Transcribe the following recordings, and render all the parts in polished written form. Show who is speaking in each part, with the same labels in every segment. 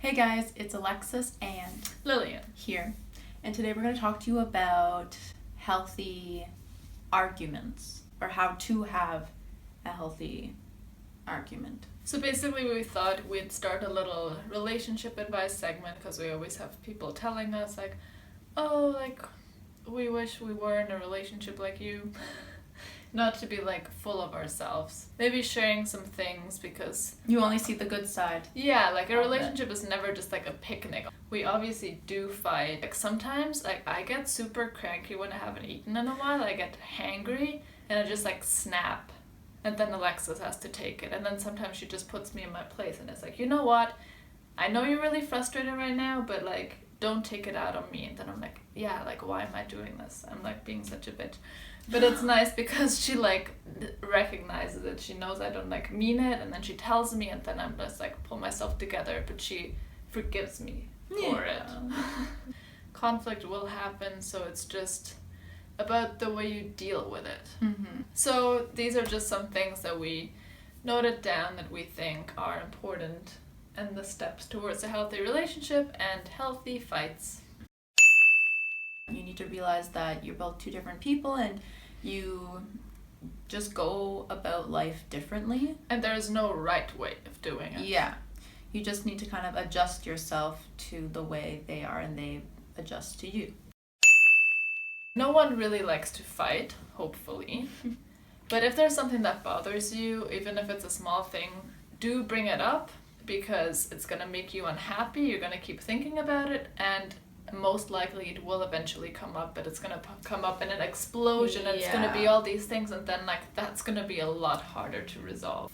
Speaker 1: Hey guys, it's Alexis and
Speaker 2: Lilian.
Speaker 1: here, and today we're going to talk to you about healthy arguments, or how to have a healthy argument.
Speaker 2: So basically we thought we'd start a little relationship advice segment because we always have people telling us we wish we were in a relationship like you. Not to be full of ourselves. Maybe sharing some things because
Speaker 1: You only see the good side.
Speaker 2: yeah, a relationship is never just a picnic. We obviously do fight. Sometimes I get super cranky when I haven't eaten in a while. I get hangry and I just snap. And then Alexis has to take it. And then sometimes she just puts me in my place and it's you know what? I know you're really frustrated right now, but don't take it out on me. And then I'm yeah, why am I doing this? I'm being such a bitch. But it's nice because she recognizes it. She knows I don't mean it, and then she tells me, and then I'm just pull myself together. But she forgives me for it. Conflict will happen, so it's just about the way you deal with it.
Speaker 1: Mm-hmm.
Speaker 2: So these are just some things that we noted down that we think are important, and the steps towards a healthy relationship and healthy fights.
Speaker 1: You need to realize that you're both two different people and you just go about life differently.
Speaker 2: And there's no right way of doing it.
Speaker 1: Yeah. You just need to kind of adjust yourself to the way they are and they adjust to you.
Speaker 2: No one really likes to fight, hopefully. But if there's something that bothers you, even if it's a small thing, do bring it up because it's going to make you unhappy. You're going to keep thinking about it, and most likely it will eventually come up, but it's going to come up in an explosion and it's going to be all these things, and then that's going to be a lot harder to resolve.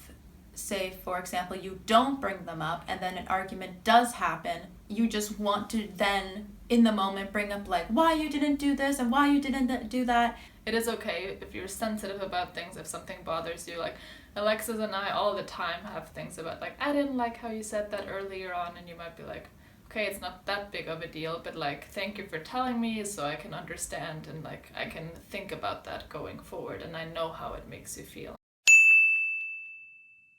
Speaker 1: Say, for example, you don't bring them up and then an argument does happen. You just want to then, in the moment, bring up why you didn't do this and why you didn't do that.
Speaker 2: It is okay if you're sensitive about things, if something bothers you. Alexis and I all the time have things about I didn't like how you said that earlier on, and you might be okay, it's not that big of a deal, but thank you for telling me so I can understand and I can think about that going forward, and I know how it makes you feel.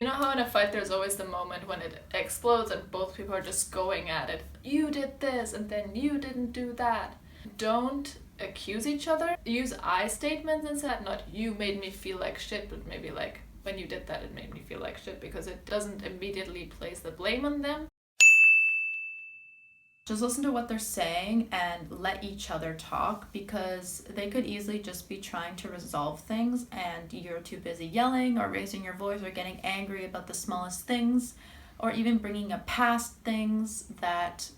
Speaker 2: You know how in a fight there's always the moment when it explodes and both people are just going at it. You did this and then you didn't do that. Don't accuse each other. Use I statements instead, not you made me feel like shit, but maybe when you did that it made me feel like shit, because it doesn't immediately place the blame on them.
Speaker 1: Just listen to what they're saying and let each other talk, because they could easily just be trying to resolve things and you're too busy yelling or raising your voice or getting angry about the smallest things, or even bringing up past things that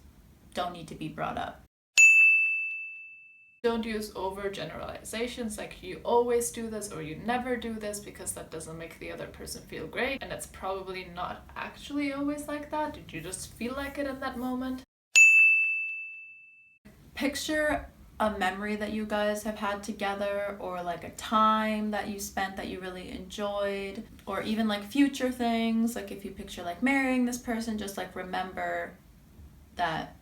Speaker 1: don't need to be brought up.
Speaker 2: Don't use over generalizations you always do this or you never do this, because that doesn't make the other person feel great, and it's probably not actually always like that. Did you just feel like it in that moment?
Speaker 1: Picture a memory that you guys have had together, or a time that you spent that you really enjoyed, or even future things. If you picture marrying this person, just remember that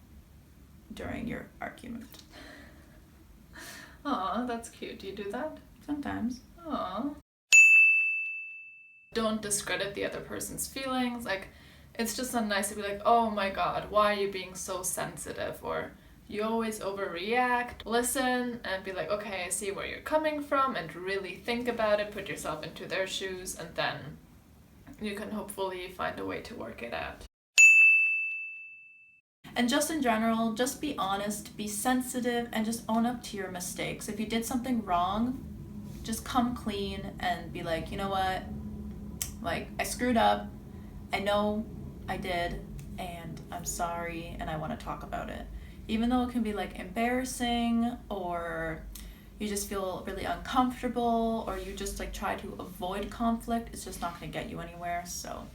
Speaker 1: during your argument.
Speaker 2: Aw, that's cute. Do you do that?
Speaker 1: Sometimes.
Speaker 2: Aw. Don't discredit the other person's feelings. It's just not nice to be oh my god, why are you being so sensitive? Or you always overreact. Listen and be okay, I see where you're coming from, and really think about it, put yourself into their shoes, and then you can hopefully find a way to work it out.
Speaker 1: And just in general, just be honest, be sensitive, and just own up to your mistakes. If you did something wrong, just come clean and be you know what? I screwed up. I know I did, and I'm sorry, and I want to talk about it. Even though it can be embarrassing, or you just feel really uncomfortable, or you just try to avoid conflict, it's just not going to get you anywhere. So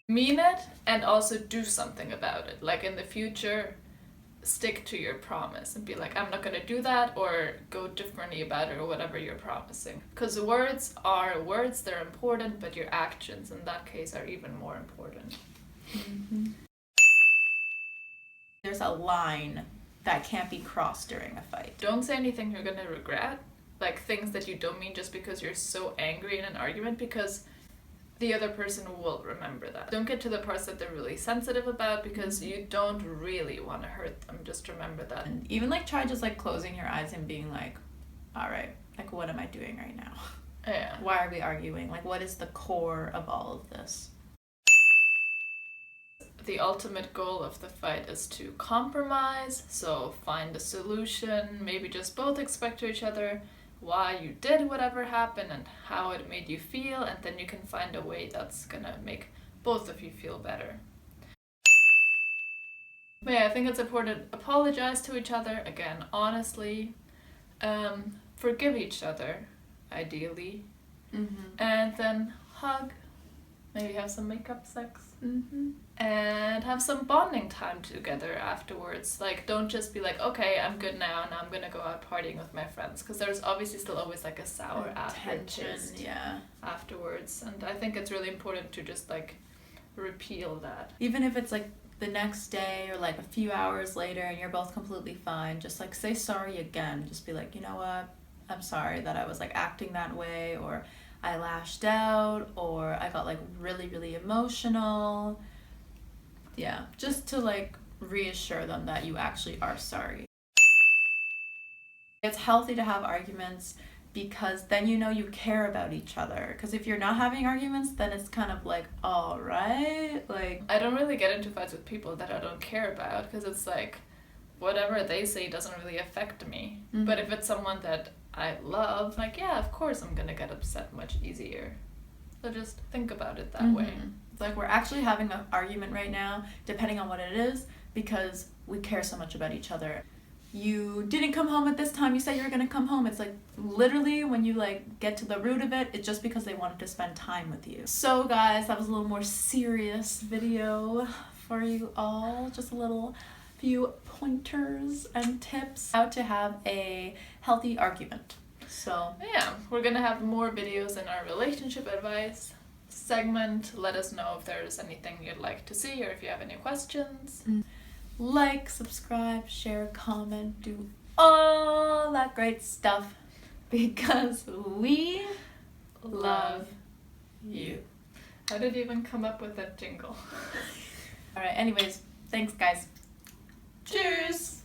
Speaker 2: mean it, and also do something about it. In the future, stick to your promise and be I'm not going to do that, or go differently about it, or whatever you're promising. Because words are words, they're important, but your actions in that case are even more important.
Speaker 1: Mm-hmm. There's a line that can't be crossed during a fight.
Speaker 2: Don't say anything you're going to regret. Things that you don't mean just because you're so angry in an argument, because the other person will remember that. Don't get to the parts that they're really sensitive about, because you don't really want to hurt them. Just remember that.
Speaker 1: And even like try just like closing your eyes and being like, all right, like what am I doing right now?
Speaker 2: Yeah.
Speaker 1: Why are we arguing? Like what is the core of all of this?
Speaker 2: The ultimate goal of the fight is to compromise, so find a solution, maybe just both explain to each other why you did whatever happened and how it made you feel, and then you can find a way that's gonna make both of you feel better. But yeah, I think it's important to apologize to each other, again, honestly, forgive each other, ideally, and then hug, maybe have some makeup sex. And have some bonding time together afterwards. Like, don't just be like, okay, I'm good now I'm gonna go out partying with my friends, because there's obviously still always like a sour aftertaste afterwards, and I think it's really important to just like repeal that.
Speaker 1: Even if it's like the next day or like a few hours later and you're both completely fine, just like say sorry again. Just be like, you know what, I'm sorry that I was like acting that way, or I lashed out, or I got like really, really emotional. Yeah, just to like reassure them that you actually are sorry. It's healthy to have arguments, because then you know you care about each other. Because if you're not having arguments, then it's kind of like, all right, like...
Speaker 2: I don't really get into fights with people that I don't care about, because it's like, whatever they say doesn't really affect me. But if it's someone that I love, like, yeah, of course I'm gonna get upset much easier. So just think about it that way.
Speaker 1: It's like we're actually having an argument right now, depending on what it is, because we care so much about each other. You didn't come home at this time, you said you were gonna come home. It's like literally when you like get to the root of it, it's just because they wanted to spend time with you. So guys, that was a little more serious video for you all. Just a little few pointers and tips how to have a healthy argument. So
Speaker 2: yeah, we're gonna have more videos in our relationship advice segment. Let us know if there's anything you'd like to see, or if you have any questions.
Speaker 1: Like, subscribe, share, comment, do all that great stuff, because we love you.
Speaker 2: How did you even come up with that jingle?
Speaker 1: Alright, anyways, thanks guys. Cheers!